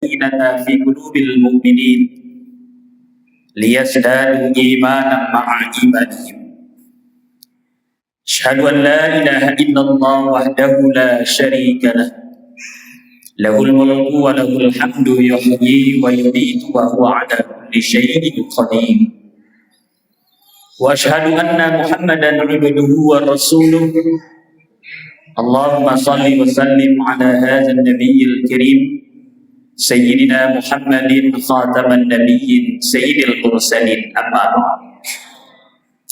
السكينة في قلوب المؤمنين ليزدادوا إيمانا مع إيمانهم. أشهد أن لا إله إلا الله وحده لا شريك له، له الملك وله الحمد يحيي ويميت وهو على كل شيء قدير. وأشهد أن محمدا عبده ورسوله. اللهم صل وسلم على هذا النبي الكريم سيدنا محمد خاتم النبيين سيد المرسلين. أما بعد،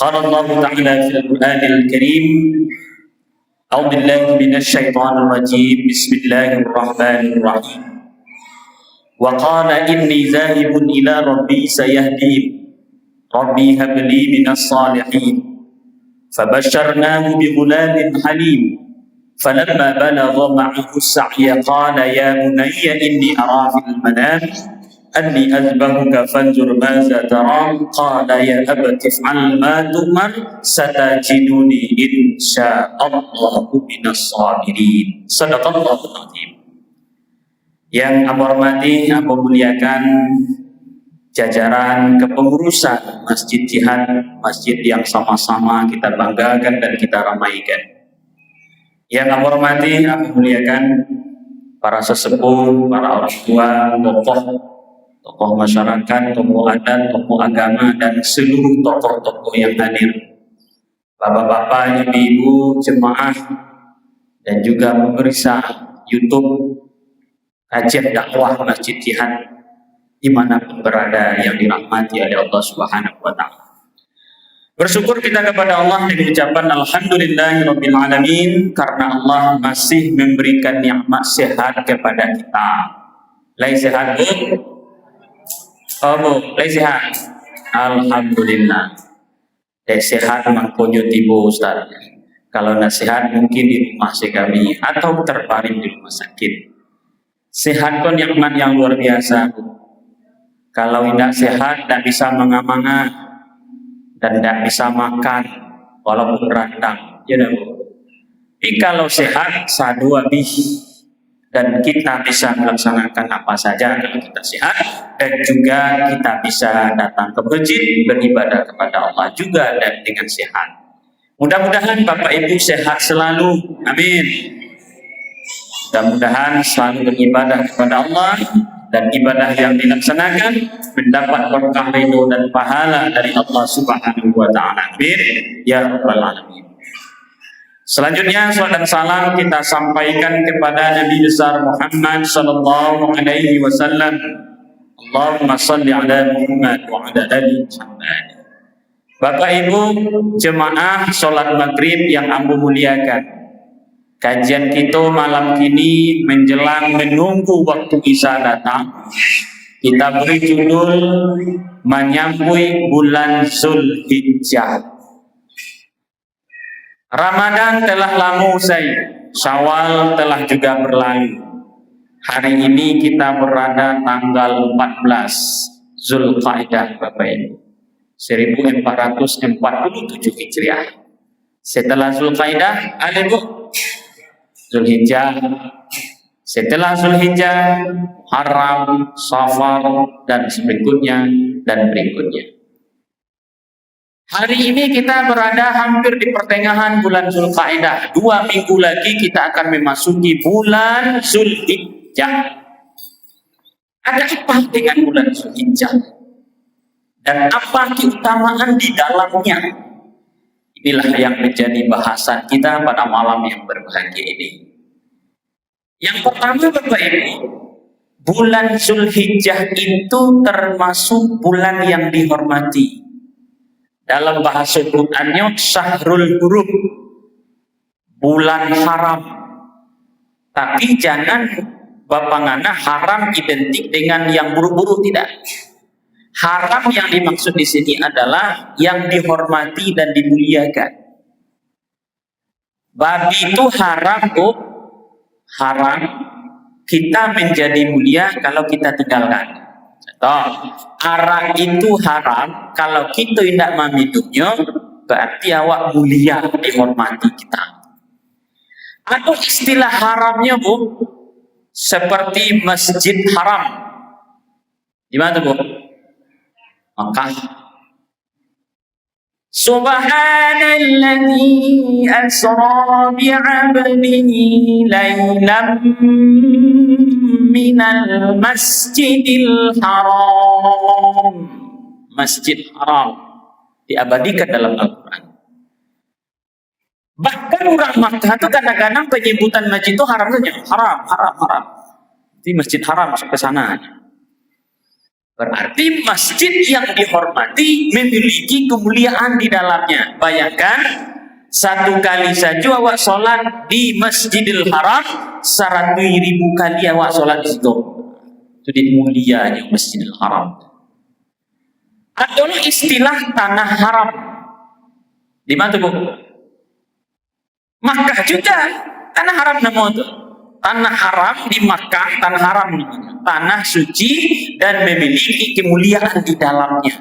قال الله تعالى في القرآن الكريم: أعوذ بالله من الشيطان الرجيم، بسم الله الرحمن الرحيم. وقال إني ذاهب إلى ربي سيهدين، ربي هب لي من الصالحين. فبشرناه بغلام حليم، فلما بلغ معه السعي قال يا بني إني أرى في المنام أني أذبحك فانظر ماذا ترى. قال يا أبت افعل ما تؤمر ستجدني إن شاء الله من الصابرين. صدق الله العظيم. Yang aku hormati, aku muliakan jajaran kepengurusan Masjid Jihad, masjid yang sama-sama kita banggakan dan kita ramaikan. Yang aku hormati, aku muliakan para sesepuh, para orang tua, tokoh masyarakat, tokoh adat, tokoh agama, dan seluruh tokoh-tokoh yang hadir. Bapak-bapak, ibu-ibu, jemaah, dan juga pemirsa YouTube kajian dakwah Masjid Jihad dimanapun berada yang dirahmati oleh Allah Subhanahu wa Ta'ala. Bersyukur kita kepada Allah dengan ucapan Alhamdulillahirabbil alamin, karena Allah masih memberikan nikmat sehat kepada kita. Lai sehat Bu? Oh Bu, lai sehat. Alhamdulillah. Sehat mangkonyo tibu Ustaz. Kalau nak sehat mungkin di rumah kami atau terbaring di rumah sakit. Sehat kok nikmat yang luar biasa Bu. Kalau tidak sehat tidak bisa manga-manga dan tidak bisa makan walaupun rantang, ya Bu. Tapi kalau sehat sadu habis dan kita bisa melaksanakan apa saja kalau kita sehat, dan juga kita bisa datang ke masjid beribadah kepada Allah juga dan dengan sehat. Mudah-mudahan Bapak Ibu sehat selalu, amin. Mudah-mudahan selalu beribadah kepada Allah dan ibadah yang dilaksanakan mendapat berkah ridho dan pahala dari Allah Subhanahu wa Ta'ala. Amin ya rabbal alamin. Selanjutnya salat dan salam kita sampaikan kepada Nabi besar Muhammad sallallahu alaihi wasallam. Allahumma shalli ala Muhammad wa ala ali Muhammad. Bapak Ibu jemaah salat maghrib yang ambu muliakan, kajian kita malam ini menjelang menunggu waktu Isya datang. Kita beri judul menyambut bulan Zulhijjah. Ramadan telah lalu usai, Syawal telah juga berlalu. Hari ini kita berada tanggal 14 Zulqa'dah Bapak Ibu, 1447 Hijriah. Setelah Zulqa'dah ada Bu Zulhijjah. Setelah Zulhijjah, Muharram, Safar, dan berikutnya dan berikutnya. Hari ini kita berada hampir di pertengahan bulan Zulqa'dah. 2 minggu lagi kita akan memasuki bulan Zulhijjah. Ada apa dengan bulan Zulhijjah? Dan apa keutamaan di dalamnya? Inilah yang menjadi bahasan kita pada malam yang berbahagia ini. Yang pertama Bapak Ibu, bulan Zulhijjah itu termasuk bulan yang dihormati. Dalam bahasa Qur'annya Syahrul Hurum, bulan haram. Tapi jangan Bapak ngana haram identik dengan yang buruk-buruk, tidak. Haram yang dimaksud di sini adalah yang dihormati dan dimuliakan. Babi itu haram Bu. Haram kita menjadi mulia kalau kita tinggalkan. Contoh, arak itu haram kalau kita tidak meminumnya, berarti awak mulia, dihormati kita. Atau istilah haramnya Bu, seperti Masjid Haram. Di mana tuh, Bu? Makkah. Subhanalladzi asra bi'abdihi laylan minal masjidil haram. Masjid Haram diabadikan dalam Al-Quran. Bahkan orang Makkah itu kadang-kadang penyebutan masjid itu haram saja. Haram. Di Masjid Haram masuk ke sana. Berarti masjid yang dihormati memiliki kemuliaan di dalamnya. Bayangkan, satu kali saja awak sholat di Masjidil Haram, 100.000 kali awak sholat di situ. Itu di mulianya Masjidil Haram. Adalah istilah tanah haram. Di mana tuh, Bu? Makkah juga tanah haram namanya. Tanah haram di Makkah, tanah haram namanya. Tanah suci dan memiliki kemuliaan di dalamnya.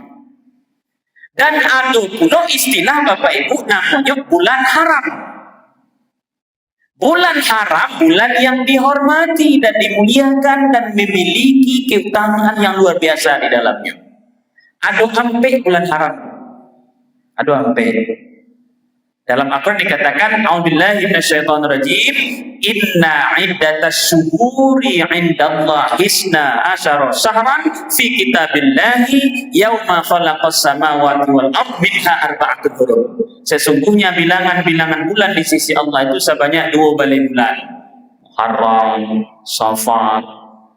Dan ada pula istilah Bapak Ibu namanya bulan haram. Bulan haram, bulan yang dihormati dan dimuliakan dan memiliki keutamaan yang luar biasa di dalamnya. Ada sampai bulan haram. Ada sampai. Dalam Al-Quran dikatakan, A'udzubillahi minasyaitonirrajim, inna iddatas syuhuri indallahi isna asyara syahran fi kitabillahi yauma khalaqas samawati wal ardh minha arba'atun hurum. Sesungguhnya bilangan-bilangan bulan di sisi Allah itu sebanyak 2 bulan. Muharram, Safar,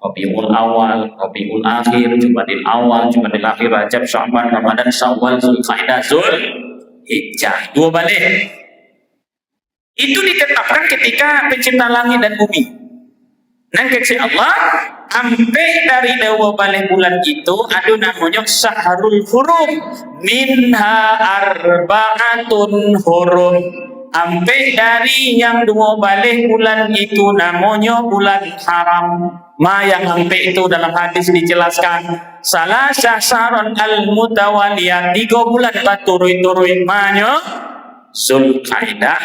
Rabiul Awal, Rabiul Akhir, Jumadil Awal, Jumadil Akhir, Rajab, Sya'ban, Ramadan, Syawal, Zulqa'dah, Zulhijjah. 2 balik. Itu ditetapkan ketika pencipta langit dan bumi. Dan kata Allah, sampai dari 2 balik bulan itu ada namanya Syahrul Hurum, minha arba'atun hurum. Sampai dari yang 2 balik bulan itu namanya bulan haram. Yang sampai itu dalam hadis dijelaskan, salah syasaron al-mutawaliyah, 3 bulan berturut-turut, manya Zulqa'dah,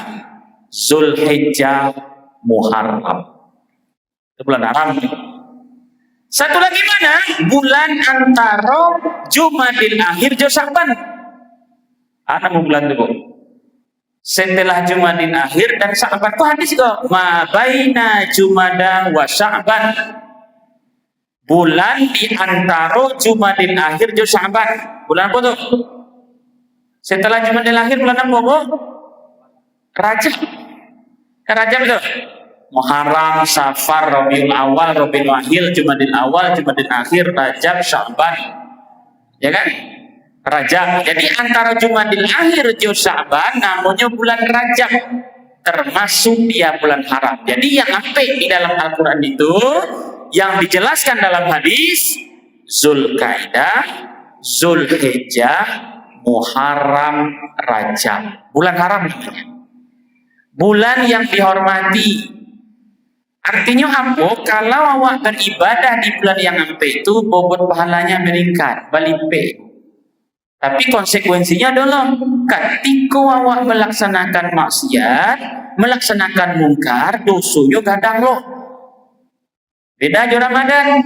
Zulhijjah, Muharram. Itu bulan haram. Satu lagi mana? Bulan antara Jumadil Akhir dan Sya'ban. Ada bulan itu, Bu. Setelah Jumadil Akhir dan Sya'ban itu hadis kok. Ma baina Jumada wa Sya'ban. Bulan di antara Jumadil Akhir dan Sya'ban. Bulan apa tuh? Setelah Jumadil Akhir bulan apa, Bu? Rajab. Rajab itu Muharram, Safar, Rabiul Awal, Rabiul Akhir, Jumadil Awal, Jumadil Akhir, Rajab, Sya'ban. Ya kan? Rajab. Jadi antara Jumadil Akhir dan Sya'ban namanya bulan Rajab. Termasuk dia bulan haram. Jadi yang sampai di dalam Al-Quran itu yang dijelaskan dalam hadis Zulqa'dah, Zulhijjah, Muharram, Rajab. Bulan haram namanya. Bulan yang dihormati. Artinya apa? Kalau awak beribadah di bulan yang sampai itu, bobot pahalanya meningkat, balipe. Tapi konsekuensinya adalah ketika awak melaksanakan maksiat, melaksanakan mungkar, dosanya gadang loh. Beda aja Ramadan.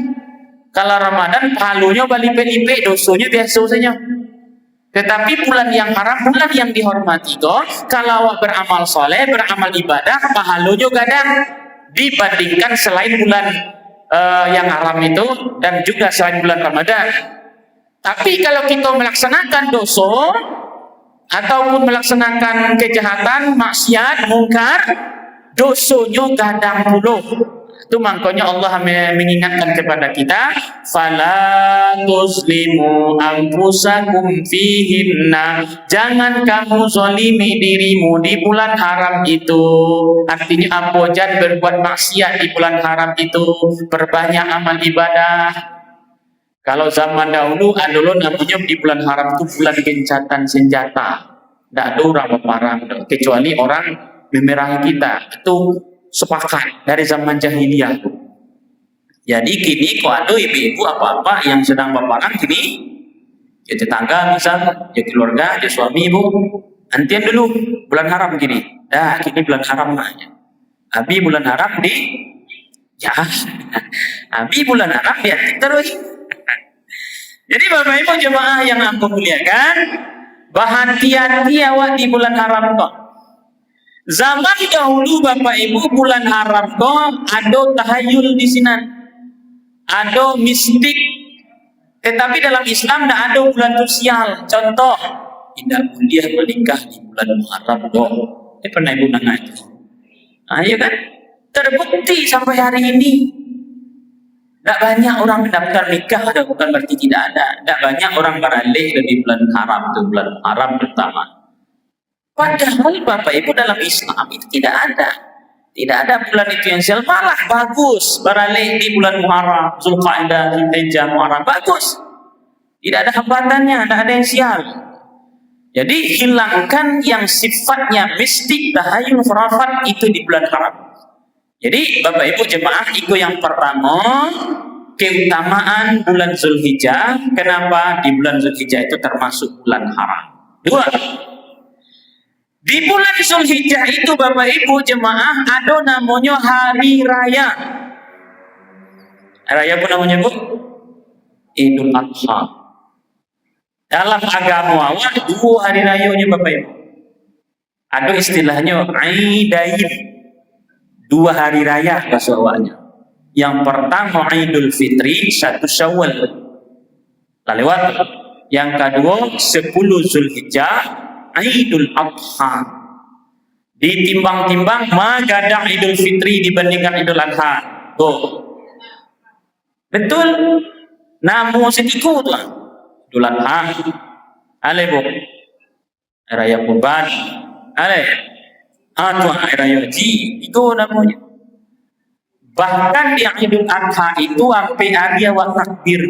Kalau Ramadan pahalanya balipe-lipe, dosanya biasa saja. Tetapi bulan yang haram, bulan yang dihormati toh, kalau awak beramal soleh, beramal ibadah, pahalanya gadang dibandingkan selain bulan yang haram itu dan juga selain bulan Ramadan. Tapi kalau kita melaksanakan dosa ataupun melaksanakan kejahatan, maksiat, mungkar, dosanya gadang puluh. Itu makanya Allah mengingatkan kepada kita, fala tuzlimu anfusakum fihinna, jangan kamu zalimi dirimu di bulan haram itu. Artinya apa? Jangan berbuat maksiat di bulan haram itu, perbanyak amal ibadah. Kalau zaman dahulu namanya di bulan haram itu bulan gencatan senjata. Tidak ada orang memarang, kecuali orang memerangi kita. Itu sepakat dari zaman jahiliyah. Jadi kini kok ada ibu-ibu apa-apa yang sedang berperang kini, ya tetangga misal, ya keluarga, ya suami ibu, antian dulu bulan haram gini. Dah kini bulan haram aja. Tapi bulan haram Ya, Abi bulan haram ya terus. Jadi Bapak Ibu jemaah yang aku muliakan, berhati-hati awak di bulan haram kok. Zaman dahulu Bapak Ibu bulan haram kok ada tahayul di sini, ada mistik. Tetapi dalam Islam tidak ada bulan sosial. Contoh, tidak boleh menikah di bulan Muharram dong. Ini pernah ibu nanya itu. Iya kan? Terbukti sampai hari ini. Tidak banyak orang mendaftar nikah, ada bukan berarti tidak ada. Tidak banyak orang beralih dari bulan haram itu bulan haram pertama. Padahal Bapak Ibu dalam Islam itu tidak ada. Tidak ada bulan itu yang sial, malah bagus beralih di bulan Muharram, Zulqa'dah, Zulhijjah, Muharram bagus. Tidak ada hambatannya, tidak ada yang sial. Jadi hilangkan yang sifatnya mistik, tahayul, khurafat itu di bulan haram. Jadi Bapak Ibu jemaah itu yang pertama, keutamaan bulan Zulhijjah. Kenapa di bulan Zulhijjah itu termasuk bulan haram? Dua, di bulan Zulhijjah itu Bapak Ibu jemaah ada namanya hari raya. Raya apa namanya Bu? Idul Adha. Dalam agama awal dua hari rayanya Bapak Ibu. Ada istilahnya Aidain. Dua hari raya bahasa awalnya. Yang pertama Idul Fitri 1 Syawal. Lewat. Yang kedua 10 Zulhijjah Idul Adha. Ditimbang-timbang magadah Idul Fitri dibandingkan Idul Adha. Betul. Namun setiku tuh. Idul Adha. Ale Bu. Raya Kurban. Ale. Atau raya haji. Itu namanya. Bahkan di Idul Adha itu sampai hari awak takbir.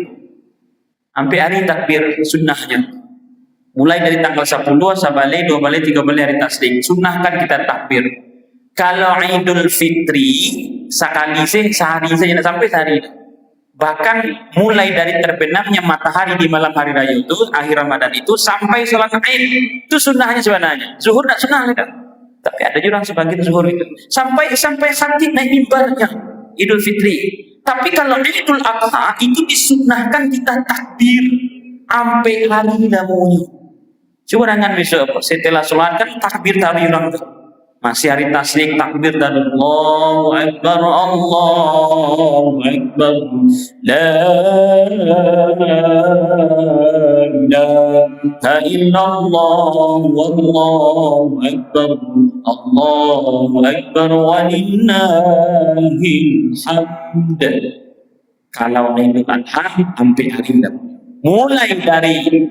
Sampai hari takbir sunnahnya. Mulai dari tanggal 10, sabale, 2 bale, 3 bale hari tasdik. Sunnahkan kita takbir. Kalau Idul Fitri sekali sehari saja sampai sehari. Bahkan mulai dari terbenamnya matahari di malam hari raya itu, akhir Ramadan itu sampai sholat Id itu sunnahnya sebenarnya. Zuhur tidak sunnah kan? Tapi ada juga sebagian zuhur itu sampai khatib naik mimbarnya Idul Fitri. Tapi kalau Idul Adha itu disunnahkan kita takbir sampai hari namanya. Coba dengan besok setelah sholat kan takbir dari orang itu. Masih hari tasdik takbir dan Allahu Akbar, Allahu Akbar, la ilaha illallah, wallahu akbar, Allahu Akbar, walillahil hamd. Kalau Idul Adha sampai hari ini, mulai dari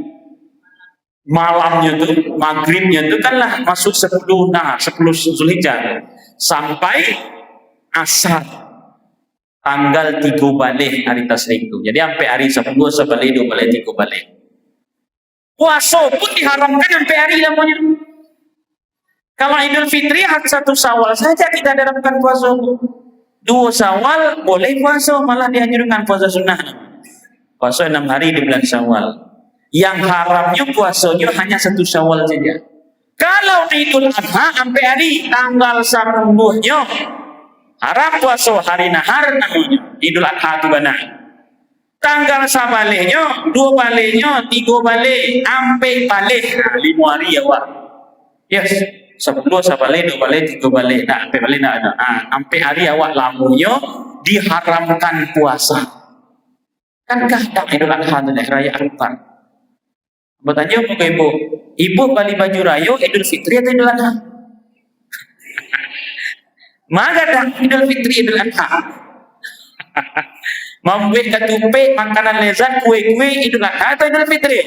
malamnya tuh, maghribnya itu kan lah masuk 10 Zulhijjah sampai asar tanggal 3 balik hari tasrik itu. Jadi sampai hari 10, 11, 12, 3 balik. Puasa pun diharamkan sampai hari namanya. Kalau Idul Fitri hari 1 Syawal saja kita haramkan puasa. 2 Syawal boleh puasa, malah dianjurkan puasa sunnah. Puasa 6 hari di bulan Syawal. Yang haramnya puasanya hanya 1 Syawal saja. Kalau Idul Adha sampai hari tanggal 10-nya haram puasa hari nahar namanya. Idul Adha itu benar. Tanggal sabalehnya, 2 balehnya, 3 baleh, sampai baleh 5 hari ya Wak. Yes, 10 sabaleh, 2 baleh, 3 baleh. Nah, sampai baleh nak ada. Sampai hari awak lamunya diharamkan puasa. Kan kadang Idul Adha itu raya Akbar. Bertanya ke ibu beli baju raya Idul Fitri atau Idul Adha? Maka dah Idul Fitri Idul Adha. Membuat ketupat, makanan lezat, kue-kue Idul Adha atau Idul Fitri?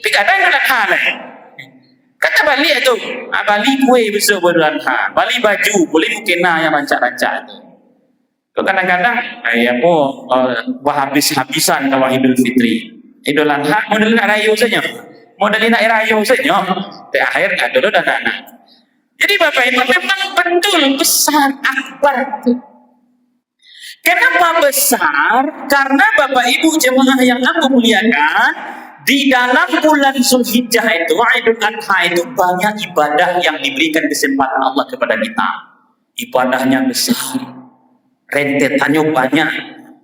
Tidak ada Idul Adha lah. Kata balik itu, balik kue besok Idul Adha, balik baju, boleh mungkin yang rancak-rancak itu. Kadang-kadang, habis-habisan kalau Idul Fitri. Idul Adha model nak raya saja, model nak raya saja. Terakhir nggak dulu dan anak. Jadi Bapak Ibu memang betul besar akbar. Kenapa besar? Karena Bapak Ibu jemaah yang aku muliakan, di dalam bulan Zulhijjah itu, Idul Adha itu banyak ibadah yang diberikan kesempatan Allah kepada kita. Ibadahnya besar. rentetannya banyak.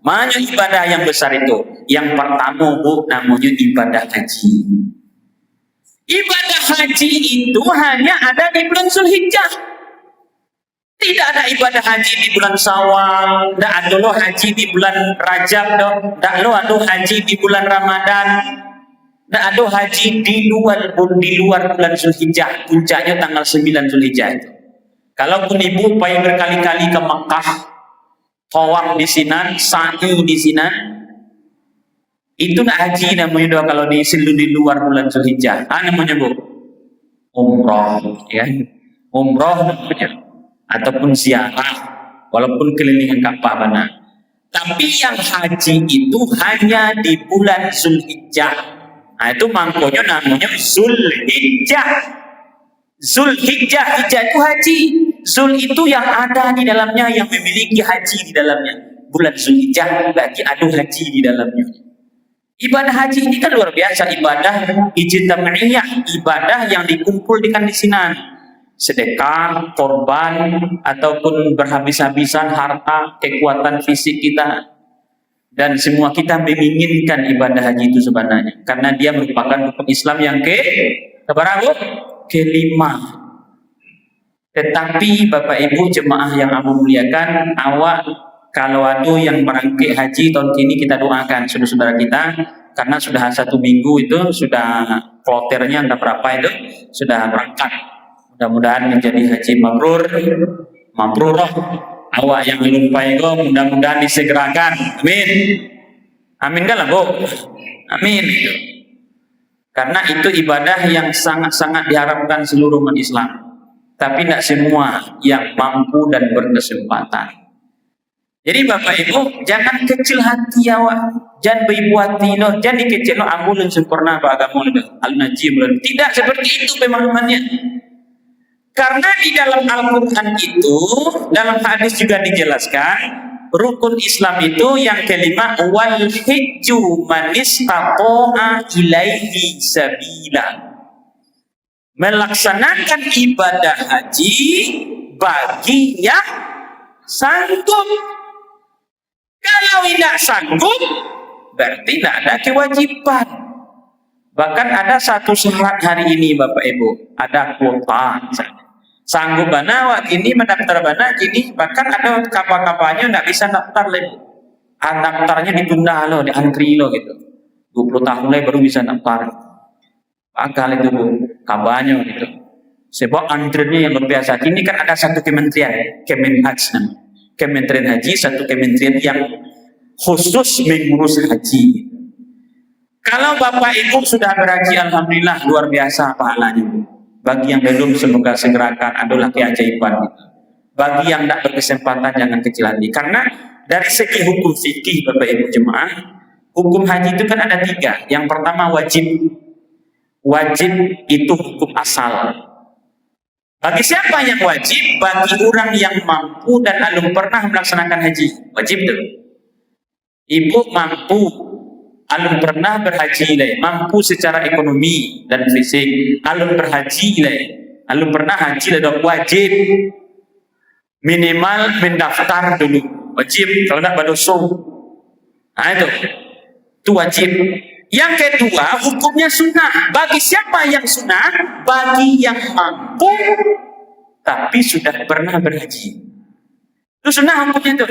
Mana ibadah yang besar itu? Yang pertama Bu, namanya ibadah haji. Ibadah haji itu hanya ada di bulan Zulhijjah. Tidak ada ibadah haji di bulan Syawal, tidak ada lo haji di bulan Rajab, tidak lo ada haji di bulan Ramadan, tidak ada haji di luar bulan Zulhijjah. Puncaknya tanggal 9 Zulhijjah itu. Kalaupun ibu upaya berkali-kali ke Mekah, tawaf di Sinan, sa'i di Sinan, itu nak haji namanya kalau di luar bulan Zulhijjah. Namanya Bu, umroh, ya, umroh namanya, ataupun ziarah, walaupun keliling Ka'bah benar. Tapi yang haji itu hanya di bulan Zulhijjah. Nah itu makanya namanya Zulhijjah. Zulhijjah, hijjah itu haji. Zul itu yang ada di dalamnya, yang memiliki haji di dalamnya. Bulan Zulhijjah berarti ada haji di dalamnya. Ibadah haji ini kan luar biasa, ibadah ijtima'iyah, ibadah yang dikumpulkan di Sinan. Sedekah, korban, ataupun berhabis-habisan harta, kekuatan fisik kita, dan semua kita menginginkan ibadah haji itu sebenarnya, karena dia merupakan rukun Islam yang kelima. Tetapi Bapak Ibu jemaah yang aku muliakan, awak kalau ada yang merangkik haji tahun ini, kita doakan saudara-saudara kita, karena sudah 1 minggu itu sudah kloternya entah berapa itu sudah berangkat. Mudah-mudahan menjadi haji mabrurah. Awak yang lupa itu mudah-mudahan disegerakan. Amin. Amin kan lah Bu? Amin. Karena itu ibadah yang sangat-sangat diharapkan seluruh umat Islam. Tapi tidak semua yang mampu dan berkesempatan. Jadi Bapak Ibu jangan kecil hati awak, jangan beribu hati, jangan dikecil ambulun sempurna Pak agama al-najim. Tidak seperti itu pemahamannya. Karena di dalam Al-Quran itu, dalam hadis juga dijelaskan, rukun Islam itu yang kelima, wal hijju man istata'a ilaihi sabila. Melaksanakan ibadah haji bagi yang sanggup. Kalau tidak sanggup, berarti tidak ada kewajiban. Bahkan ada satu syarat hari ini Bapak Ibu, ada kuota. Sanggup bana wak ini mendaftar bana gini, bahkan ada kapal-kapalnya tidak bisa daftar lagi. Daftarnya ditunda loh, diantri loh gitu. 20 tahun lagi baru bisa daftar. Akal itu Bu, kabarnya gitu. Sebab antrinya yang luar biasa. Ini kan ada satu kementerian, Kemenhaj namanya. Kementerian Haji, satu kementerian yang khusus mengurus haji. Kalau Bapak Ibu sudah berhaji, alhamdulillah luar biasa pahalanya. Bagi yang belum, semoga segerakan, adalah keajaiban. Bagi yang tidak berkesempatan, jangan kecil hati. Karena dari segi hukum fikih Bapak Ibu jemaah, hukum haji itu kan ada 3. Yang pertama wajib. Wajib itu hukum asal. Bagi siapa yang wajib? Bagi orang yang mampu dan belum pernah melaksanakan haji. Wajib itu. Ibu mampu, belum pernah berhaji, mampu secara ekonomi dan fisik, belum berhaji, belum pernah haji, wajib minimal mendaftar dulu. Wajib, kalau tidak berdosa. Nah itu wajib. Yang kedua, hukumnya sunnah. Bagi siapa yang sunnah? Bagi yang mampu tapi sudah pernah berhaji. Itu sunnah hukumnya itu.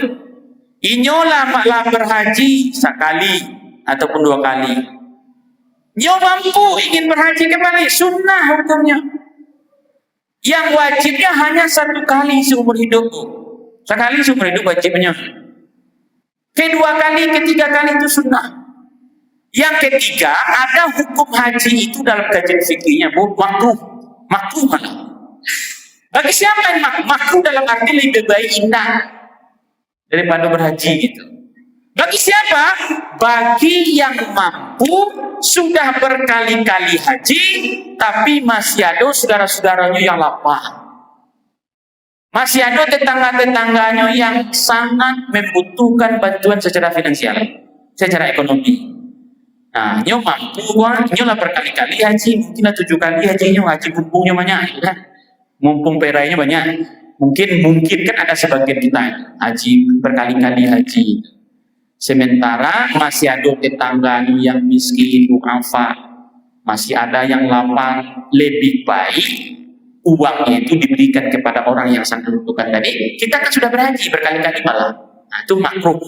Inyolah maklah berhaji sekali ataupun 2 kali. Nyo mampu ingin berhaji kembali, sunnah hukumnya. Yang wajibnya hanya 1 kali seumur hidup. Sekali seumur hidup wajibnya. Kedua kali, ketiga kali itu sunnah. Yang ketiga, ada hukum haji itu dalam kajian fikihnya, Bu, makruh mana? Bagi siapa yang makruh dalam arti lebih baik indah daripada berhaji gitu. Bagi siapa? Bagi yang mampu sudah berkali-kali haji, tapi masih ada saudara-saudaranya yang lapar. Masih ada tetangga-tetangganya yang sangat membutuhkan bantuan secara finansial, secara ekonomi. Nah, nyo mampu, nyo lah berkali-kali haji, mungkin 7 kali hajinya, haji mumpungnya banyak, kan? Mumpung perainya banyak. Mungkin kan ada sebagian kita haji berkali-kali haji. Sementara masih ada tetangga yang miskin, duafa, masih ada yang lapar. Lebih baik uangnya itu diberikan kepada orang yang sangat membutuhkan tadi. Kita kan sudah berhaji berkali-kali malah. Nah, itu makruh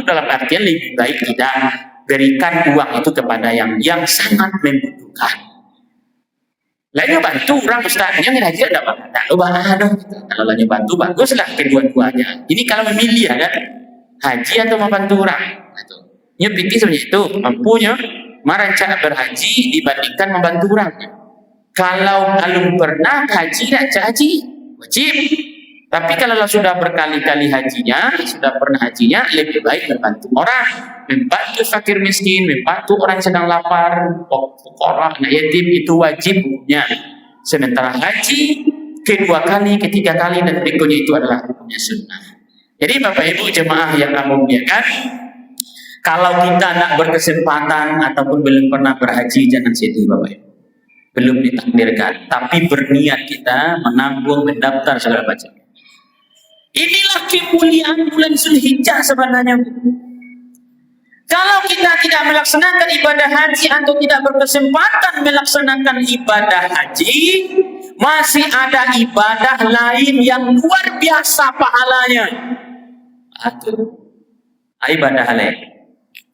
dalam artian lebih baik tidak berikan uang itu kepada yang sangat membutuhkan. Lainnya bantu orang Ustaz, yang haji ada apa? Tak lupa dong. Kalau lainnya bantu baguslah kedua-duanya. Ini kalau memilih ya kan, haji atau membantu orang. Ini pikir seperti itu, mampunya merancang berhaji dibandingkan membantu orang. Kalau pernah haji tidak haji wajib. Tapi kalau sudah berkali-kali hajinya, sudah pernah hajinya, lebih baik membantu orang, membantu fakir miskin, membantu orang yang sedang lapar, orang anak yatim, itu wajib hukumnya. Sementara haji kedua kali, ketiga kali dan berikutnya itu adalah hukumnya sunnah. Jadi Bapak Ibu jemaah yang kami muliakan, kalau kita nak berkesempatan ataupun belum pernah berhaji, jangan sedih Bapak Ibu. Belum ditakdirkan, tapi berniat kita menabung, mendaftar segala macam. Inilah kemuliaan bulan Zulhijjah sebenarnya. Kalau kita tidak melaksanakan ibadah haji atau tidak berkesempatan melaksanakan ibadah haji, masih ada ibadah lain yang luar biasa pahalanya. Ibadah lain,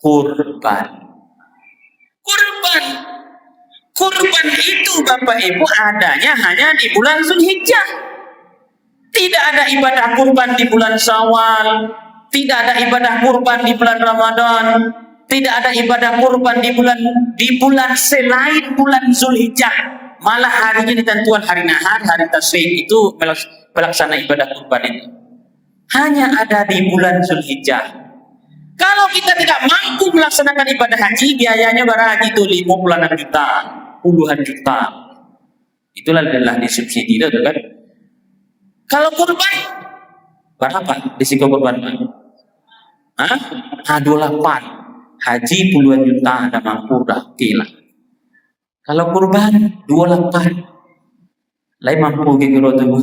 kurban. Kurban itu Bapak Ibu adanya hanya di bulan Zulhijjah. Tidak ada ibadah kurban di bulan Syawal, tidak ada ibadah kurban di bulan Ramadan, tidak ada ibadah kurban di bulan selain bulan Zulhijjah. Malah harinya ditentukan hari nahar, hari tasyrik itu pelaksanaan ibadah kurban itu hanya ada di bulan Zulhijjah. Kalau kita tidak mampu melaksanakan ibadah haji, biayanya berhaji itu 56 juta, puluhan juta. Itulah adalah disubsidi itu kan. Kalau kurban berapa risiko kurban? 28. Haji puluhan juta ada mampu dah gila. Kalau kurban 28. Lain mampu kira tuh.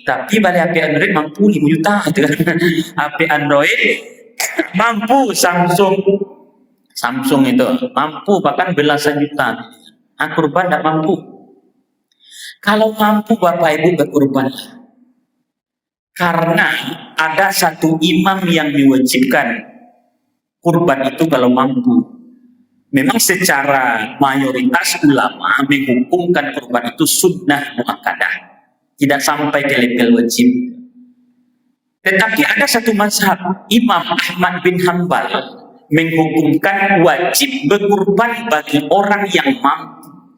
Tapi balik HP Android mampu 5 juta HP Android mampu Samsung itu mampu bahkan belasan juta. Kurban tidak mampu. Kalau mampu Bapak Ibu berkurban. Karena ada satu imam yang diwajibkan kurban itu kalau mampu. Memang secara mayoritas ulama menghukumkan kurban itu sunnah muakkadah, tidak sampai ke level wajib. Tetapi ada satu mazhab, Imam Ahmad bin Hanbal menghukumkan wajib berkurban bagi orang yang mampu.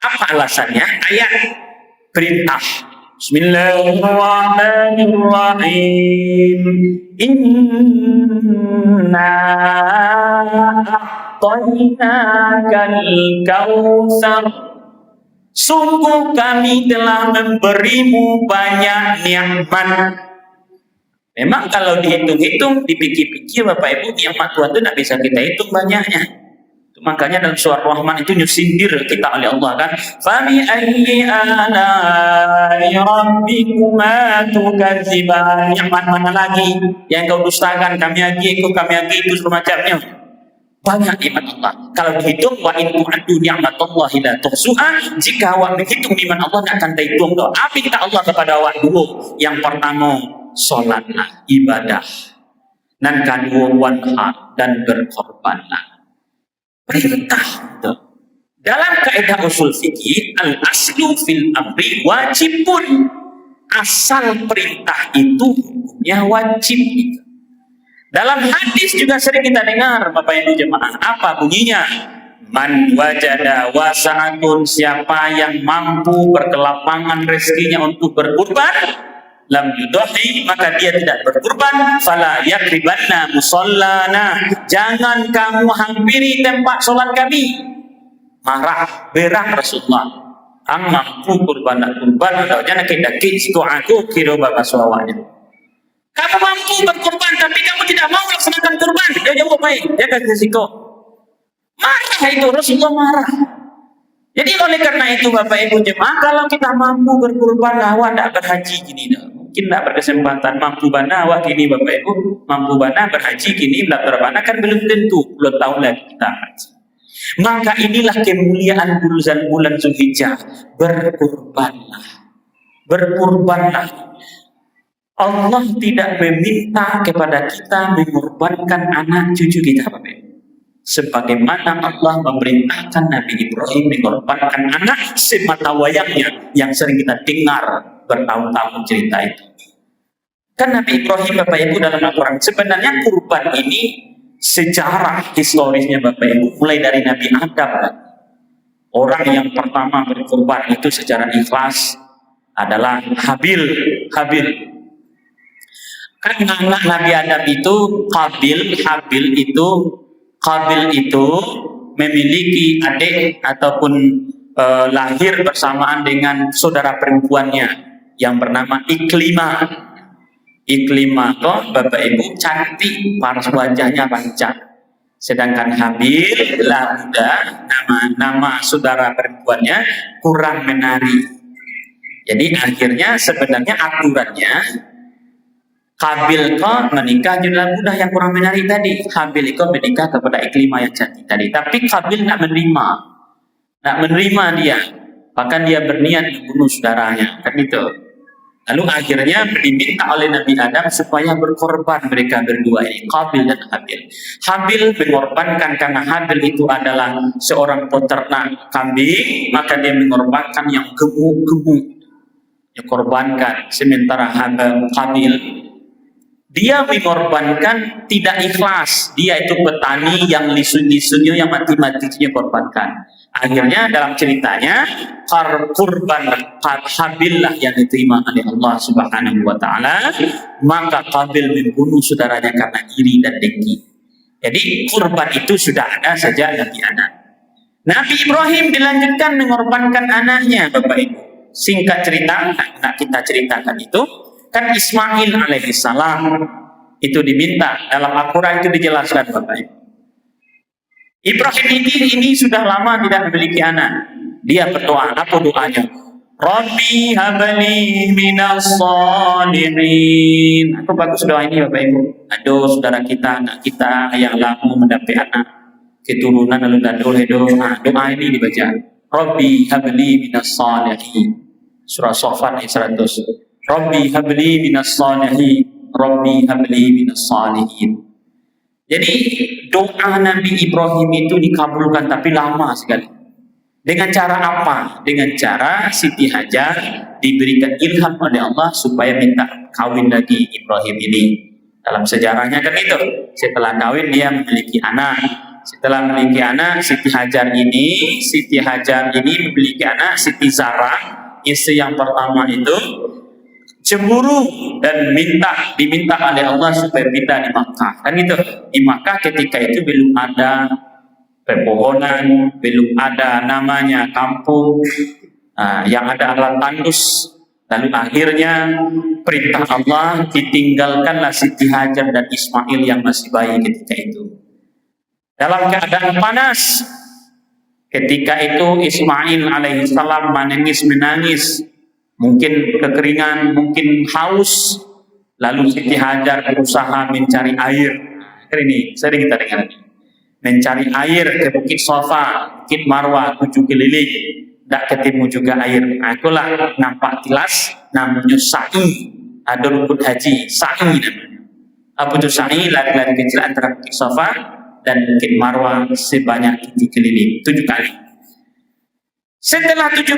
Apa alasannya? Ayat perintah. Bismillahirrahmanirrahim. Inna a'tainakal kautsar. Sungguh kami telah memberimu banyak nikmat. Memang kalau dihitung-hitung, dipikir-pikir Bapak Ibu, nikmat Tuhan itu tidak bisa kita hitung banyaknya. Makanya dalam surah Rahman itu nyusindir kita oleh Allah kan. Fabi ayyi ala'i rabbikuma tukadziban. Nikmat mana lagi yang kau dustakan? Kami agi itu semacamnya. Banyak nikmat Allah. Kalau dihitung wa in tu'addu ni'matallahi la tuhsuha. Jika awak menghitung nikmat Allah tidak akan dihitung. Apa minta Allah kepada awak dulu? Yang pertama, salatlah, ibadah. Dan kedua, wanhar dan berkorbanlah. Perintah itu. Dalam kaidah usul fikih, al-aslu fil amri wajibun. Asal perintah itu hukumnya wajib. Dalam hadis juga sering kita dengar Bapak Ibu jemaah, apa bunyinya? Man wajada wasa'atun, siapa yang mampu berkelapangan rezekinya untuk berkurban, lam yudahi, maka dia tidak berkurban. Fala yakribanna musallana, jangan kamu hampiri tempat sholat kami. Marah berak Rasulullah, ang mampu kurban atau jangan kita itu aku kira bapak suawanya. Kamu mampu berkurban tapi kamu tidak mau melaksanakan kurban, dia jawab baik, dia kasih risiko. Marah itu Rasulullah marah. Jadi oleh karena itu Bapak Ibu jemaah, kalau kita mampu berkurban awak tidak berhaji gini dah. Mungkin tidak berkesempatan mampu bana awak gini Bapak Ibu, mampu bana berhaji gini belum terbana kan belum tentu, belum tahu lagi kita haji. Maka inilah kemuliaan bulan Zulhijjah, berkurbanlah. Berkurbanlah. Allah tidak meminta kepada kita mengorbankan anak cucu kita Bapak Ibu. Sebagaimana Allah memerintahkan Nabi Ibrahim mengorbankan anak semata wayangnya yang sering kita dengar bertahun-tahun cerita itu. Kan Nabi Ibrahim Bapak Ibu dalam Al-Quran, sebenarnya kurban ini sejarah historisnya Bapak Ibu mulai dari Nabi Adam. Orang yang pertama berkurban itu secara ikhlas adalah Habil. Kan anak Nabi Adam itu Qabil itu memiliki adik ataupun lahir bersamaan dengan saudara perempuannya yang bernama Iklimah. Iklimah kok Bapak Ibu cantik, paras wajahnya panjang. Sedangkan Habil udah nama saudara perempuannya kurang menarik. Jadi akhirnya sebenarnya aturannya Qabil kok menikah dengan budak yang kurang menarik tadi. Habil kok menikah kepada Iklimah yang cantik tadi. Tapi Qabil tak menerima dia. Bahkan dia berniat membunuh saudaranya. Kan itu. Lalu akhirnya diminta oleh Nabi Adam supaya berkorban mereka berdua ini, Qabil dan Habil. Habil mengorbankan karena Habil itu adalah seorang peternak kambing, maka dia mengorbankan yang gemuk-gemuk. Dia korbankan. Sementara Qabil dia mengorbankan tidak ikhlas. Dia itu petani yang lisun-lisunnya, yang mati-matinya korbankan. Akhirnya dalam ceritanya kurban Habil lah yang diterima oleh Allah Subhanahu wa taala, maka Qabil membunuh saudaranya karena iri dan dengki. Jadi kurban itu sudah ada sejak Nabi Adam. Nabi Ibrahim dilanjutkan mengorbankan anaknya Bapak Ibu. Singkat cerita, nak kita ceritakan itu, kan Ismail alaihissalam itu diminta dalam Al-Quran itu dijelaskan Bapak Ibu. Ibrahim ini sudah lama tidak memiliki anak. Dia berdoa, apa doanya? Rabbi habli minas salihin. Aku bagus doa ini Bapak Ibu. Aduh saudara kita, anak kita yang lama mendapat anak keturunan lalu doa ini dibaca. Rabbi habli minas salihin. Surah Safat ayat 100. Rabbi habli minas salihin. Rabbi habli minas salihin. Jadi doa Nabi Ibrahim itu dikabulkan tapi lama sekali. Dengan cara apa? Dengan cara Siti Hajar diberikan ilham oleh Allah supaya minta kawin lagi Ibrahim ini. Dalam sejarahnya kan itu. Setelah kawin dia memiliki anak. Setelah memiliki anak, Siti Hajar ini memiliki anak Siti Zara, istri yang pertama itu cemburu dan diminta oleh Allah supaya pindah di Makkah. Kan itu, di Makkah ketika itu belum ada pepohonan, belum ada namanya kampung, yang ada adalah tandus. Lalu akhirnya perintah Allah ditinggalkanlah Siti Hajar dan Ismail yang masih bayi ketika itu. Dalam keadaan panas, ketika itu Ismail alaihissalam menangis. Mungkin kekeringan, mungkin haus, lalu Siti Hajar berusaha mencari air. Ini sering kita dengar ini. Mencari air ke Bukit Safa, Bukit Marwah, 7 keliling, tidak ketemu juga air. Itulah nampak jelas, namanya sa'i. Ada rukun haji, sa'i namanya. Apa itu sa'i? Lari-lari kecil antara Bukit Safa dan Bukit Marwah sebanyak 7 keliling, 7 kali. Setelah 7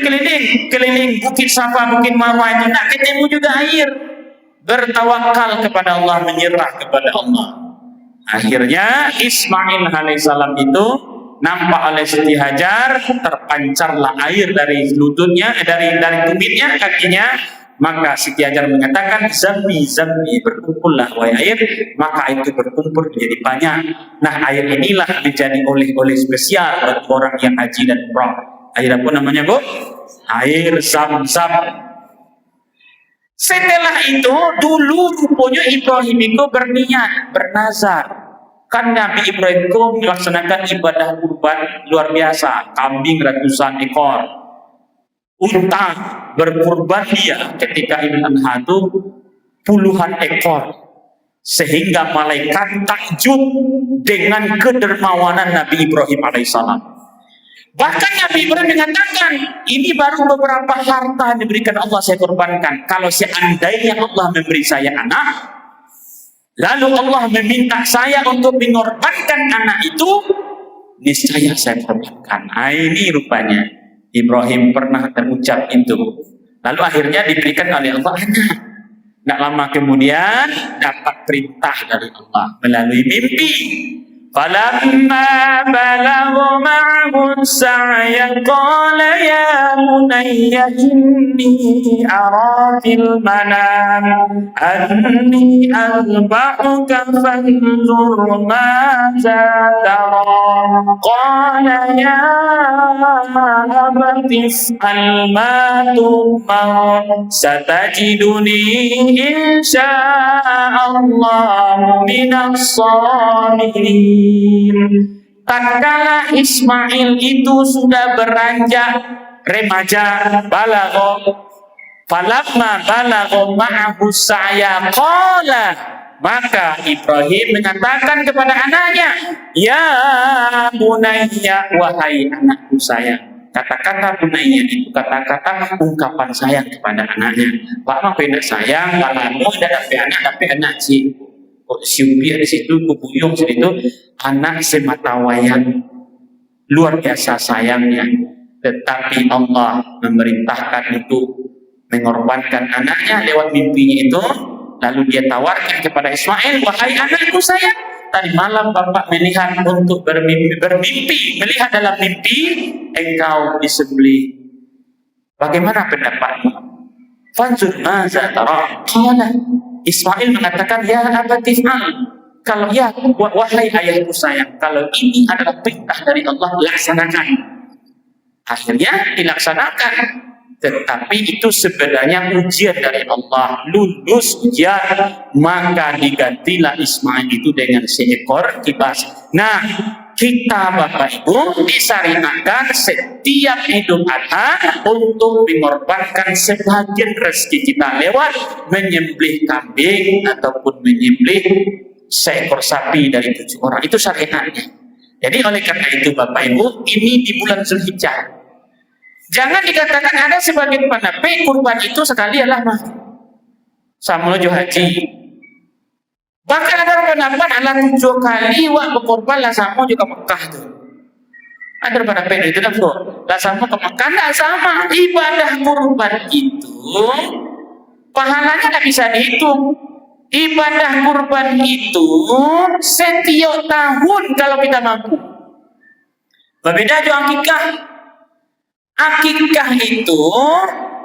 keliling Bukit Safa, Bukit Marwah itu tak ketemu juga air. Bertawakal kepada Allah, menyerah kepada Allah. Akhirnya Ismail alaihissalam itu nampak oleh Siti Hajar, terpancarlah air dari lututnya, dari tumitnya, kakinya. Maka Siti Hajar mengatakan, zambi, berkumpullah wahai air. Maka itu berkumpul menjadi banyak. Nah, air inilah menjadi oleh-oleh spesial bagi orang yang haji dan umrah. Air apa namanya Bu? Air Zam-Zam. Setelah itu dulu rupanya Ibrahim itu bernazar. Kan Nabi Ibrahim itu melaksanakan ibadah kurban luar biasa, kambing ratusan ekor, unta berkurban dia ketika Idul Adha itu puluhan ekor, sehingga malaikat takjub dengan kedermawanan Nabi Ibrahim alaihissalam. Bahkan Nabi Ibrahim mengatakan, ini baru beberapa harta yang diberikan Allah saya korbankan. Kalau seandainya Allah memberi saya anak, lalu Allah meminta saya untuk mengorbankan anak itu, niscaya saya korbankan. Ini rupanya Ibrahim pernah terucap itu. Lalu akhirnya diberikan oleh Allah anak. Tidak lama kemudian dapat perintah dari Allah melalui mimpi. Falamma balagha ma'ahu as-sa'ya qala ya bunayya inni ara fil manam anni azbahuka fanzur madza tara qala ya abati if'al ma tu'mar satajiduni insya'allahu minas sabirin. Tatkala Ismail itu sudah beranjak remaja, balagho, falamma balagho ma'ahu sa'ya qala, maka Ibrahim mengatakan kepada anaknya, ya bunayya, wahai anakku sayang. Kata-kata bunayya itu kata-kata ungkapan sayang kepada anaknya. Pak mah pengen sayang, kalau tidak ada anak tapi anak sih. Siupi di situ, kubuyung di situ, anak semata wayang, luar biasa sayangnya. Tetapi Allah memerintahkan itu mengorbankan anaknya lewat mimpinya itu. Lalu dia tawarkan kepada Ismail, wahai anakku sayang, tadi malam bapak melihat untuk bermimpi, melihat dalam mimpi engkau disembelih. Bagaimana pendapatmu? Fanzur maza tara. Ismail mengatakan, ya abati if'al. Kalau ya, wahai ayahku sayang, kalau ini adalah perintah dari Allah, laksanakan. Akhirnya dilaksanakan. Tetapi itu sebenarnya ujian dari Allah. Lulus ujian, maka digantilah Ismail itu dengan seekor kibas. Nah, kita Bapak Ibu disyariatkan setiap Idul Adha untuk mengorbankan sebagian rezeki kita lewat menyembelih kambing ataupun menyembelih seekor sapi dari 7 orang. Itu syariatnya. Jadi oleh karena itu Bapak Ibu, ini di bulan Zulhijjah. Jangan dikatakan ada sebagian pendapat kurban itu sekali adalah mah sama menuju haji. Bahkan ada pendapat adalah 7 kali wak berkorban lah sama juga Mekah tu. Ada pendapat itu dah lah sama ke Mekah tak sama. Ibadah kurban itu pahalanya tak bisa dihitung. Ibadah kurban itu setiap tahun kalau kita mampu. Berbeda dengan akikah. Akikah itu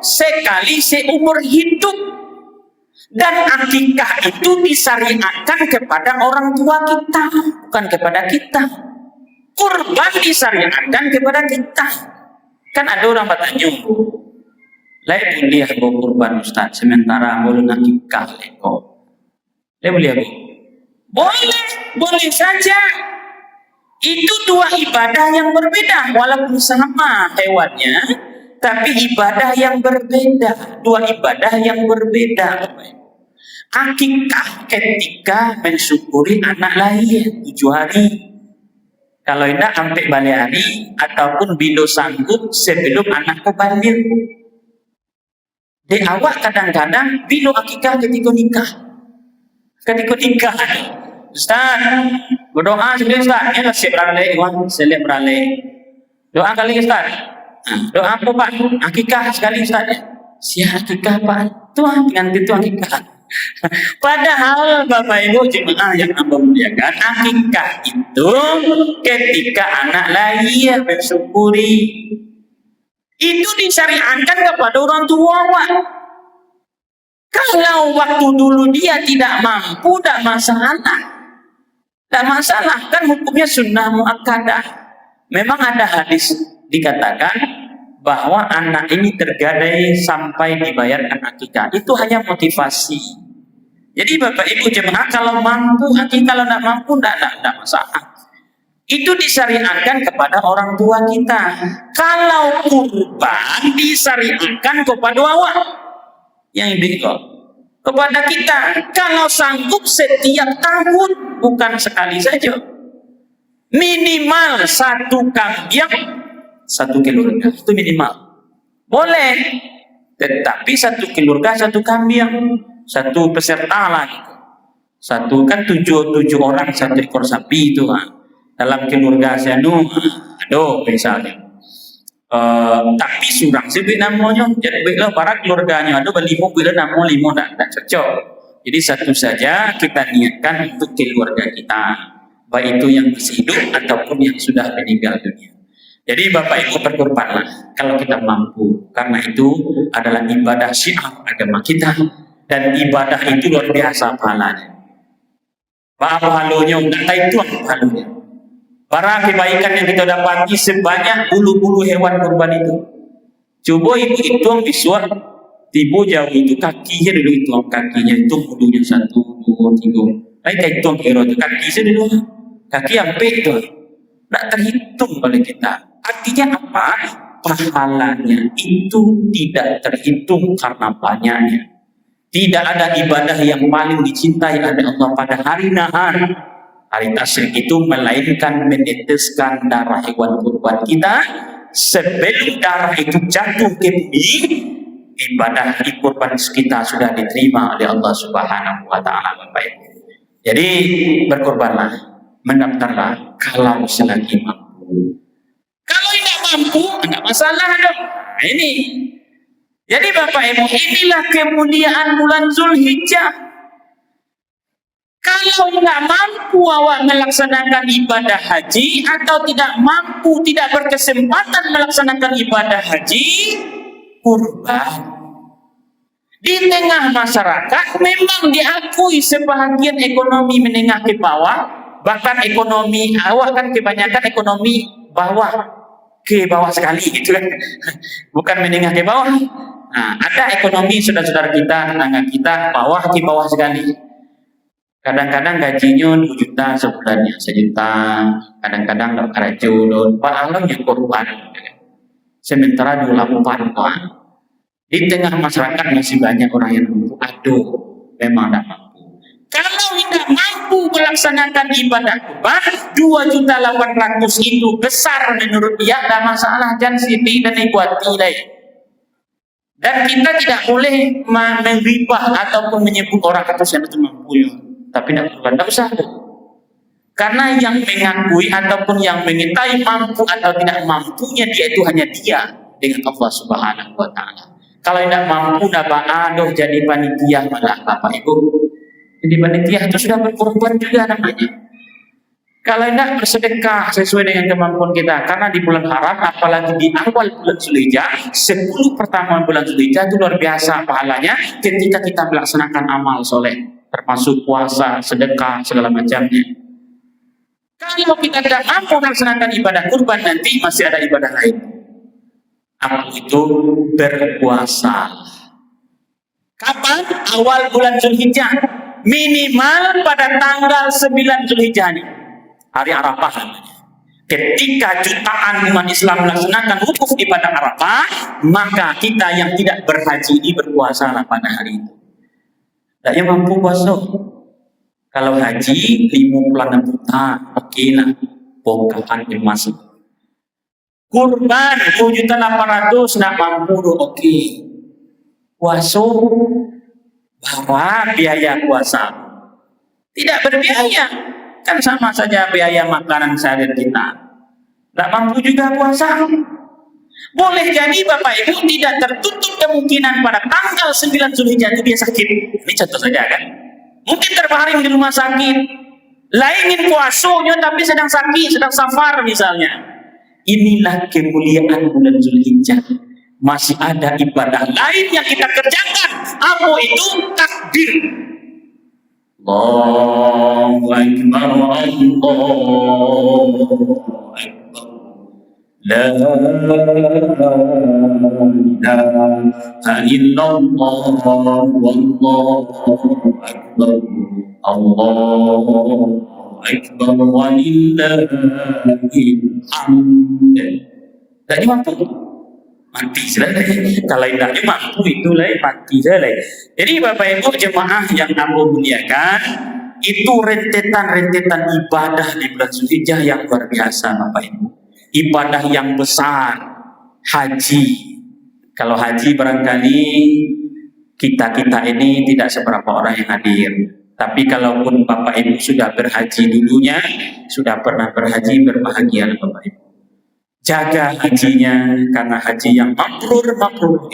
sekali seumur hidup. Dan akikah itu disyariatkan kepada orang tua kita, bukan kepada kita. Kurban disyariatkan kepada kita. Kan ada orang bertanya, lain boleh bawa kurban Ustaz, sementara boleh akikah leko. Lain boleh apa? Boleh saja. Itu 2 ibadah yang berbeda, walaupun sama hewannya, tapi ibadah yang berbeda. 2 ibadah yang berbeda. Akikah ketika mensyukuri anak lahir 7 hari. Kalau tidak sampai balik hari, ataupun bila sanggup sebelum anak kebalir. Di awak kadang-kadang bila akikah ketika nikah. Ketika nikah. Ustaz, berdoa sebelum Ustaz. Ya, siap beralih. Siap beralih. Doa kali Ustaz. Doa apa Pak? Akikah sekali Ustaz. Siap akikah Pak. Tuhan dengan itu akikah. Padahal Bapak Ibu jemaah yang Allah muliakan, akikah itu ketika anak lahir bersyukuri. Itu disyariatkan kepada orang tua. Kalau waktu dulu dia tidak mampu, tak masalah. Tak masalah, kan hukumnya sunnah muakkadah. Memang ada hadis dikatakan bahwa anak ini tergadai sampai dibayarkan akikah. Itu hanya motivasi. Jadi Bapak Ibu jemaah kalau mampu, kalau tidak mampu tidak masalah. Itu disyariatkan kepada orang tua kita. Kalau kurban disyariatkan kepada awak yang ibu kepada kita. Kalau sanggup setiap tahun, bukan sekali saja. Minimal 1 kambing 1 keluarga itu minimal. Boleh, tetapi 1 keluarga 1 kambing, 1 peserta lah gitu. 1 kan 7 orang 1 ekor sapi itu dalam keluarga sanu, aduh misalnya. Tapi surang sih namanya, jadi bila para keluarganya ada berlimo bila nama limo tak cocok. Jadi 1 saja kita niatkan untuk keluarga kita, baik itu yang masih hidup ataupun yang sudah meninggal dunia. Jadi Bapak Ibu berkorbanlah kalau kita mampu, karena itu adalah ibadah syiar agama kita, dan ibadah itu luar biasa pahalanya. Pahalanya nggak tahu itu pahalanya. Para kebaikan yang kita dapati sebanyak bulu-bulu hewan kurban itu. Coba ibu hitung visual, tibu jauh itu kakinya dulu hitung kakinya, hitung bulunya 1, 2, 3. Baik hitung kira itu kaki dulu, kaki sampai itu, tidak terhitung oleh kita. Artinya apa? Pahalanya itu tidak terhitung karena banyaknya. Tidak ada ibadah yang paling dicintai oleh Allah pada hari nahar, hari tasyrik itu, melainkan meneteskan darah hewan kurban kita sebelum darah itu jatuh ke bumi. Ibadah kurban kita sudah diterima oleh Allah Subhanahu wa taala, Bapak Ibu. Jadi berkorbanlah, mendaftarlah kalau selagi mampu. Kalau tidak mampu, enggak masalah dong. Nah, ini. Jadi Bapak Ibu, inilah kemuliaan bulan Zulhijjah. Kalau tidak mampu awak melaksanakan ibadah haji, atau tidak mampu, tidak berkesempatan melaksanakan ibadah haji, kurban. Di tengah masyarakat memang diakui sebahagian ekonomi menengah ke bawah, bahkan ekonomi awak kan kebanyakan ekonomi bawah ke bawah sekali gitu kan, bukan menengah ke bawah. Nah, ada ekonomi saudara-saudara kita, tetangga kita bawah ke bawah sekali. Kadang-kadang gajinya 2 juta sebulannya, 1 juta, kadang-kadang dapat racun, pahalanya korban. Sementara 28 tahun. Di tengah masyarakat masih banyak orang yang mampu. Aduh, memang tidak mampu. Kalau tidak mampu melaksanakan ibadah kurban, 2.800.000 itu besar menurut dia, tidak masalah, jangan sini dan ikuti deh. Dan kita tidak boleh meribah ataupun menyebut orang atas yang itu mampu. Tapi tidak usah. Karena yang mengakui ataupun yang mengetahui mampu atau tidak mampunya dia itu hanya dia dengan Allah Subhanahu wa taala. Kalau tidak mampu aduh jadi panitia malah Bapak Ibu. Jadi panitia itu sudah berkorban juga namanya. Kalau tidak bersedekah sesuai dengan kemampuan kita, karena di bulan haram, apalagi di awal bulan Zulhijjah, 10 pertama bulan Zulhijjah itu luar biasa pahalanya ketika kita melaksanakan amal soleh, termasuk puasa, sedekah, segala macamnya. Kalau kita tidak mampu melaksanakan ibadah kurban, nanti masih ada ibadah lain. Apa itu? Berpuasa. Kapan? Awal bulan Zulhijjah. Minimal pada tanggal 9 Zulhijjah ini. Hari Arafah namanya. Ketika jutaan umat Islam melaksanakan wukuf di padang Arafah, maka kita yang tidak berhaji ini berpuasa pada hari itu. Tidak yang mampu puasa. Kalau haji 56 juta, oke lah, bongkahan emas. Kurban 2.800.000 tidak mampu, oke. Puasa, bahwa biaya puasa tidak berbiaya. Kan sama saja biaya makanan sehari kita. Tidak mampu juga puasa. Boleh jadi Bapak Ibu tidak tertutup kemungkinan pada tanggal 9 Zulhijjah itu dia sakit. Ini contoh saja kan. Mungkin terbaring di rumah sakit. Lainin puasanya tapi sedang sakit, sedang safar misalnya. Inilah kemuliaan bulan Zulhijjah. Masih ada ibadah lain yang kita kerjakan. Apa itu? Takbir. Allahu Akbar, Allahu Akbar. La ilaha illallah wallahu akbar Allahu akbar walillahil hamd. Jadi mampu mati selesai. Kalau tidak mampu itu mati selesai. Jadi Bapak Ibu jemaah yang aku muliakan, itu rentetan-rentetan ibadah di bulan Zulhijjah yang luar biasa Bapak Ibu. Ibadah yang besar, haji. Kalau haji barangkali kita ini tidak seberapa orang yang hadir. Tapi kalaupun Bapak Ibu sudah berhaji dulunya, sudah pernah berhaji, berbahagia Bapak Ibu. Jaga hajinya, karena haji yang mabrur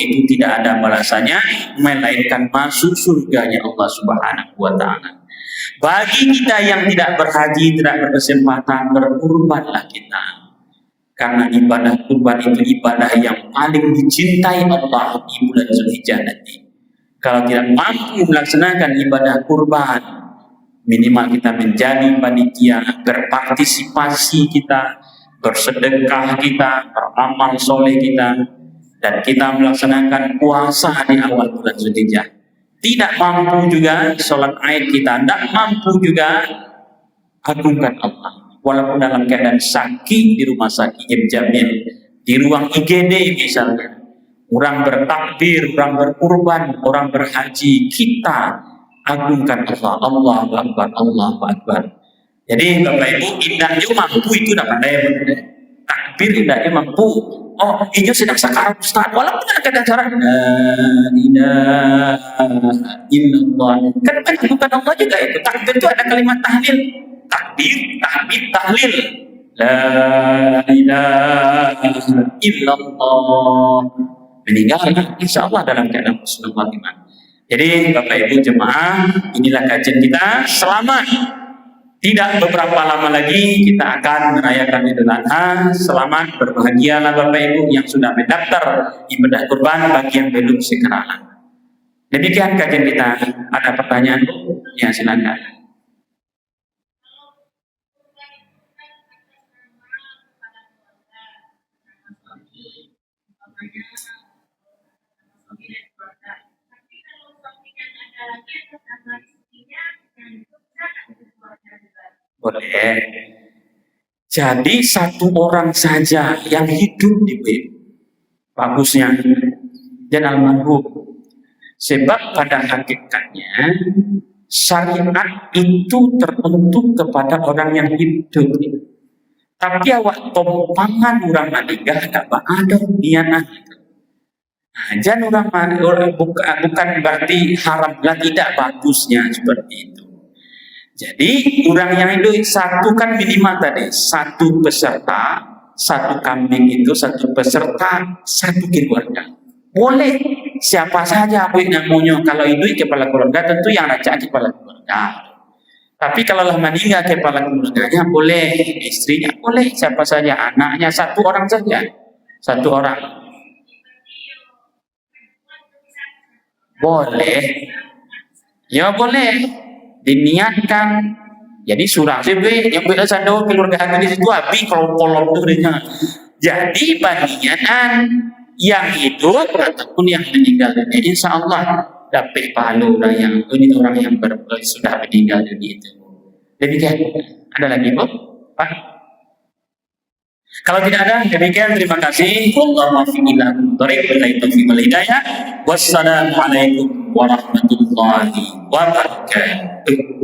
itu tidak ada balasannya melainkan masuk surganya Allah Subhanahu wa taala. Bagi kita yang tidak berhaji, tidak berkesempatan, berkurbanlah kita. Karena ibadah kurban itu ibadah yang paling dicintai Allah di bulan Zulhijjah nanti. Kalau tidak mampu melaksanakan ibadah kurban, minimal kita menjadi panitia, berpartisipasi kita, bersedekah kita, beramal soleh kita, dan kita melaksanakan puasa di awal bulan Zulhijjah. Tidak mampu juga sholat Aid kita, tidak mampu juga agungkan Allah. Walaupun dalam keadaan sakit di rumah sakit Jamil, di ruang IGD misalnya, orang bertakbir, orang berkurban, orang berhaji, kita agungkan Allah. Allahu Akbar, Allahu Akbar. Jadi Bapak Ibu, indahnya mampu itu tidak pandai. Takbir indahnya mampu. Oh, ini sedang sakarat Ustaz. Walaupun ada cara illallah. Kan bukan Allah juga itu. Takbir itu ada kalimat tahlil. Takbir, tahmid, tahlil. La ilaha illallah. Meninggal, insya Allah dalam keadaan husnul khatimah. Jadi Bapak Ibu jemaah, inilah kajian kita. Selamat. Tidak beberapa lama lagi kita akan merayakan Idul Adha. Selamat, berbahagialah Bapak Ibu yang sudah mendaftar ibadah kurban, bagi yang belum sekarang. Demikian kajian kita. Ada pertanyaan? Ya, silakan. Boleh. Jadi satu orang saja yang hidup di bagusnya dan almarhum. Sebab pada hakikatnya syariat itu terbentuk kepada orang yang hidup. Tapi awak tompangan orang meninggal tak ada niatan. Jangan orang bukan berarti haramlah, tidak bagusnya seperti itu. Jadi orang yang hidup satu kan minimal tadi, satu peserta, satu kambing itu satu peserta, satu keluarga. Boleh siapa saja namanya. Kalau hidup kepala keluarga tentu yang raja kepala keluarga. Tapi kalau lah meninggal kepala keluarganya boleh, istrinya boleh, siapa saja, anaknya satu orang saja, satu orang. Boleh, ya boleh. Diniatkan. Jadi surah sebe yang biasa do keluarga hadis itu abi kalau kolom itu dia. Jadi banian yang hidup ataupun yang meninggal dunia insya Allah dapat pahala yang ini orang yang sudah meninggal dunia itu. Demikian. Ada lagi Bu? Pak? Kalau tidak ada, demikian terima kasih. Wallahu a'lam. Wassalamualaikum warahmatullahi wabarakatuh.